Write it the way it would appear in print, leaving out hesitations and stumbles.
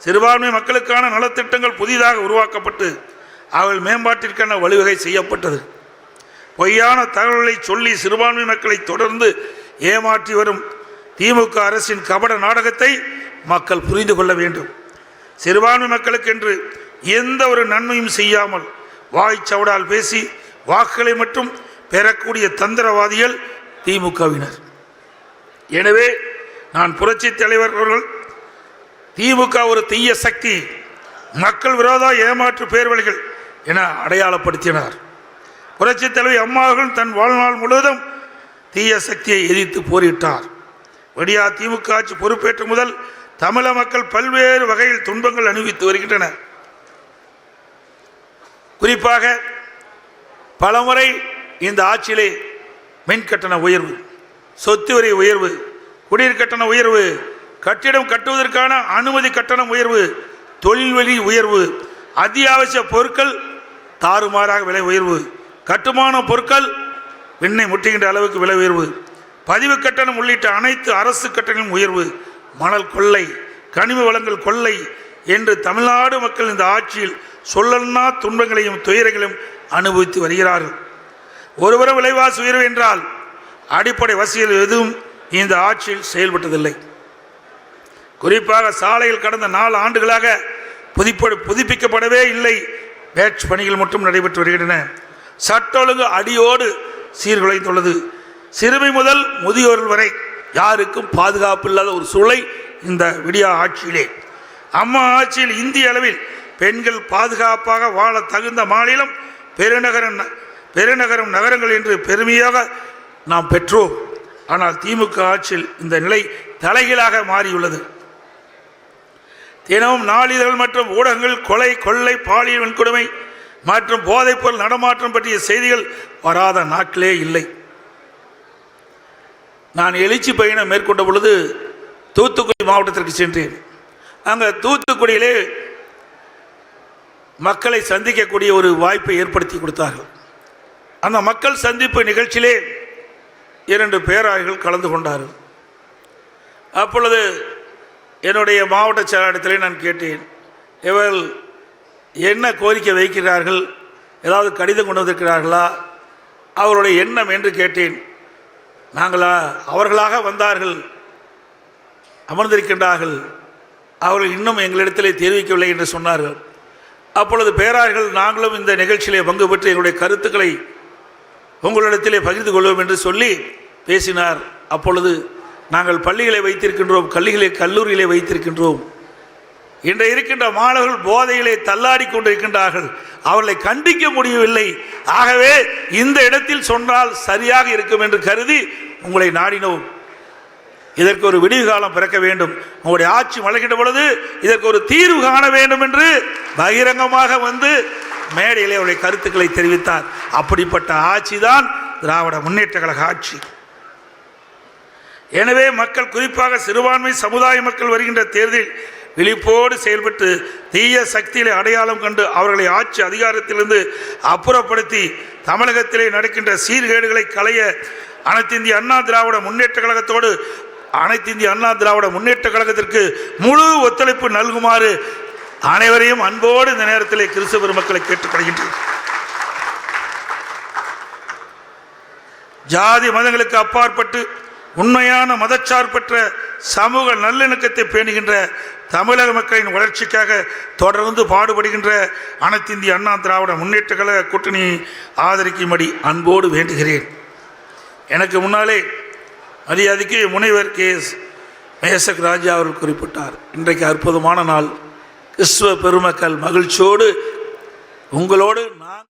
சிறுபான்மை மக்களுக்கான நலத்திட்டங்கள் புதிதாக உருவாக்கப்பட்டு அவர்கள் மேம்பாட்டிற்கான வழிவகை செய்யப்பட்டது. பொய்யான தகவல்களை சொல்லி சிறுபான்மை மக்களை தொடர்ந்து ஏமாற்றி வரும் திமுக அரசின் கபட நாடகத்தை மக்கள் புரிந்து கொள்ள வேண்டும். சிறுபான்மை மக்களுக்கென்று எந்த ஒரு நன்மையும் செய்யாமல் வாய்ச்சவடால் பேசி வாக்குகளை மட்டும் பெறக்கூடிய தந்திரவாதிகள் திமுகவினர். எனவே நான் புரட்சி தலைவர் அவர்கள் திமுக ஒரு தீய சக்தி, மக்கள் விரோத ஏமாற்று பேர்வழிகள் என அடையாளப்படுத்தினார். புரட்சி தலைவி அம்மா அவர்கள் தன் வாழ்நாள் முழுவதும் தீய சக்தியை எதிர்த்து போரிட்டார். விடியா திமுக ஆட்சி பொறுப்பேற்ற முதல் தமிழக மக்கள் பல்வேறு வகையில் துன்பங்கள் அனுபவித்து வருகின்றனர். குறிப்பாக பலமுறை இந்த ஆட்சியிலே மின் கட்டண உயர்வு, சொத்து வரி உயர்வு, குடிநீர் கட்டண உயர்வு, கட்டிடம் கட்டுவதற்கான அனுமதி கட்டணம் உயர்வு, தொழில் வரி உயர்வு, அத்தியாவசிய பொருட்கள் தாறுமாறாக விலை உயர்வு, கட்டுமான பொருட்கள் விண்ணை முட்டுகின்ற அளவுக்கு விலை உயர்வு, பதிவு கட்டணம் உள்ளிட்ட அனைத்து அரசு கட்டணம் உயர்வு, மணல் கொள்ளை, கனிம வளங்கள் கொள்ளை என்று தமிழ்நாடு மக்கள் இந்த ஆட்சியில் சொல்லன்னா துன்பங்களையும் துயரங்களையும் அனுபவித்து வருகிறார்கள். ஒருபுறம் விலைவாசி உயர்வு என்றால் அடிப்படை வசதிகள் எதுவும் இந்த ஆட்சியில் செயல்பட்டதில்லை. குறிப்பாக சாலையில் கடந்த 4 ஆண்டுகளாக புதுப்பிக்கப்படவே இல்லை. பேட்ச் பணிகள் மட்டும் நடைபெற்று வருகின்றன. சட்ட ஒழுங்கு அடியோடு சீர்குலைந்துள்ளது. சிறுமி முதல் முதியோர்கள் வரை யாருக்கும் பாதுகாப்பு இல்லாத ஒரு சூழலை இந்த விடியா ஆட்சியிலே. அம்மா ஆட்சியில் இந்திய அளவில் பெண்கள் பாதுகாப்பாக வாழ தகுந்த மாநிலம் பெருநகரம் நகரங்கள் என்று பெருமையாக நாம் பெற்றோம். ஆனால் திமுக ஆட்சியில் இந்த நிலை தலைகீழாக மாறியுள்ளது. தினமும் நாளிதழ்கள் மற்றும் ஊடகங்கள் கொலை, கொள்ளை, பாலியல் வன்கொடுமை மற்றும் போதைப்பொருள் நடமாட்டம் பற்றிய செய்திகள் வராத நாட்களே இல்லை. நான் எழுச்சி பயணம் மேற்கொண்ட பொழுது தூத்துக்குடி மாவட்டத்திற்கு சென்றேன். அங்கே தூத்துக்குடியிலே மக்களை சந்திக்கக்கூடிய ஒரு வாய்ப்பை ஏற்படுத்தி கொடுத்தார்கள். அந்த மக்கள் சந்திப்பு நிகழ்ச்சியிலே 2 பேராயர்கள் கலந்து கொண்டார்கள். அப்பொழுது என்னுடைய மாவட்ட செயலாளரிடத்திலே நான் கேட்டேன், இவர்கள் என்ன கோரிக்கை வைக்கிறார்கள், ஏதாவது கடிதம் கொண்டு வந்திருக்கிறார்களா, அவருடைய எண்ணம் என்று கேட்டேன். அவர்களாக வந்தார்கள், அமர்ந்திருக்கின்றார்கள், அவர்கள் இன்னும் எங்களிடத்திலே தெரிவிக்கவில்லை என்று சொன்னார்கள். அப்பொழுது பேராயர்கள் நாங்களும் இந்த நிகழ்ச்சியிலே பங்கு பெற்று எங்களுடைய கருத்துக்களை உங்களிடத்திலே பகிர்ந்து கொள்வோம் என்று சொல்லி பேசினார். அப்பொழுது நாங்கள் பள்ளிகளை வைத்திருக்கின்றோம், கல்லூரிகளை வைத்திருக்கின்றோம். இன்று இருக்கின்ற மாணவர்கள் போதையிலே தள்ளாடி கொண்டிருக்கின்றார்கள், அவர்களை கண்டிக்க முடியவில்லை. ஆகவே இந்த இடத்தில் சொன்னால் சரியாக இருக்கும் என்று கருதி உங்களை நாடினோம். இதற்கு ஒரு விடிவு காலம் பிறக்க வேண்டும். உங்களுடைய ஆட்சி மலர்கின்ற பொழுது இதற்கு ஒரு தீர்வு காண வேண்டும் என்று பகிரங்கமாக வந்து மேடையிலே அவருடைய கருத்துக்களை தெரிவித்தார். அப்படிப்பட்ட ஆட்சி தான் திராவிட முன்னேற்ற கழக ஆட்சி. எனவே மக்கள், குறிப்பாக சிறுபான்மை சமுதாய மக்கள் வருகின்ற தேர்தலில் விழிப்போடு செயல்பட்டு தீய சக்திகளை அடையாளம் கண்டு அவர்களை ஆட்சி அதிகாரத்திலிருந்து அப்புறப்படுத்தி தமிழகத்திலே நடக்கின்ற சீர்கேடுகளை களைய அனைத்து இந்திய அண்ணா திராவிட முன்னேற்ற கழகத்தோடு அனைத்து இந்திய அண்ணா திராவிட முன்னேற்ற கழகத்திற்கு முழு ஒத்துழைப்பு நல்குமாறு அனைவரையும் அன்போடு இந்த நேரத்திலே கிறிஸ்தவ பெருமக்களை கேட்டுக்கொள்கின்றேன். ஜாதி மதங்களுக்கு அப்பாற்பட்டு உண்மையான மதச்சார்பற்ற சமூக நல்லிணக்கத்தை பேணுகின்ற தமிழக மக்களின் வளர்ச்சிக்காக தொடர்ந்து பாடுபடுகின்ற அனைத்து இந்திய அண்ணா திராவிட முன்னேற்ற கழக கூட்டணி ஆதரிக்கும்படி அன்போடு வேண்டுகிறேன். எனக்கு முன்னாலே மரியாதைக்கு முனைவர் KS மேசக் ராஜா அவர்கள் குறிப்பிட்டார். இன்றைக்கு அற்புதமான நாள். கிறிஸ்துவ பெருமக்கள் மகிழ்ச்சியோடு உங்களோடு நான்